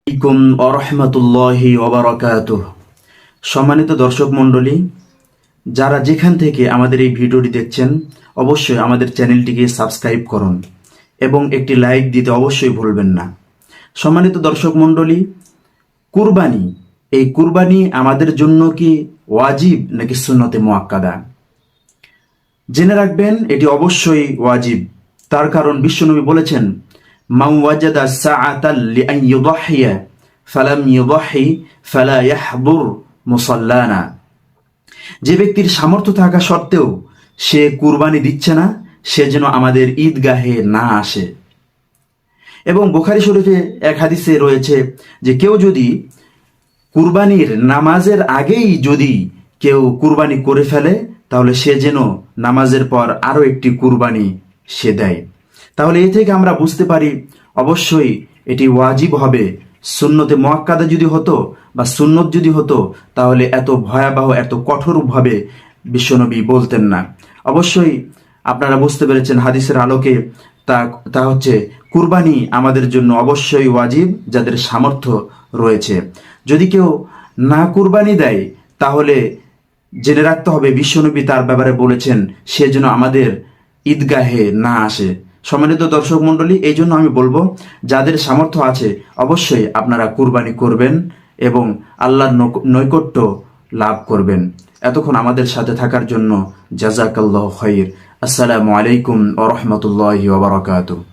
আলাইকুম আরহামাতুল্লাহি ওয়াবারাকাতুহ। সম্মানিত দর্শক মণ্ডলী, যারা যেখান থেকে আমাদের এই ভিডিওটি দেখছেন অবশ্যই আমাদের চ্যানেলটিকে সাবস্ক্রাইব করুন এবং একটি লাইক দিতে অবশ্যই ভুলবেন না। সম্মানিত দর্শক মণ্ডলী, কুরবানি, এই কুরবানি আমাদের জন্য কি ওয়াজিব নাকি সুন্নতে মুআক্কাদা? জেনে রাখবেন এটি অবশ্যই ওয়াজিব। তার কারণ বিশ্বনবী বলেছেন, মান ওয়াজাদা সাআতাল লিআন ইউদাহিয়া ফালাম ইউদাহি ফালা ইয়াহদুর মুসাল্লানা। যে ব্যক্তির সামর্থ্য থাকা সত্ত্বেও সে কুরবানি দিচ্ছে না, সে যেন আমাদের ঈদগাহে না আসে। এবং বুখারী শরীফে এক হাদিসে রয়েছে যে কেউ যদি কুরবানির নামাজের আগেই যদি কেউ কুরবানি করে ফেলে, তাহলে সে যেন নামাজের পর আরো একটি কুরবানি সে দেয়। তাহলে এ থেকে আমরা বুঝতে পারি অবশ্যই এটি ওয়াজিব হবে। সুন্নতে মুআক্কাদা যদি হতো বা সুন্নত যদি হতো, তাহলে এত ভয়াবহ এত কঠোরভাবে বিশ্বনবী বলতেন না। অবশ্যই আপনারা বুঝতে পেরেছেন হাদিসের আলোকে, তা হচ্ছে কুরবানি আমাদের জন্য অবশ্যই ওয়াজিব যাদের সামর্থ্য রয়েছে। যদি কেউ না কুরবানি দেয়, তাহলে জেনে রাখতে হবে বিশ্বনবী তার ব্যাপারে বলেছেন সে যেন আমাদের ঈদগাহে না আসে। সম্মানিত দর্শক মণ্ডলী, এই জন্য আমি বলবো যাদের সামর্থ্য আছে অবশ্যই আপনারা কুরবানি করবেন এবং আল্লাহর নৈকট্য লাভ করবেন। এতক্ষণ আমাদের সাথে থাকার জন্য জাযাকাল্লাহু খাইর। আসসালামু আলাইকুম ওয়া রাহমাতুল্লাহি ওয়া বারাকাতুহু।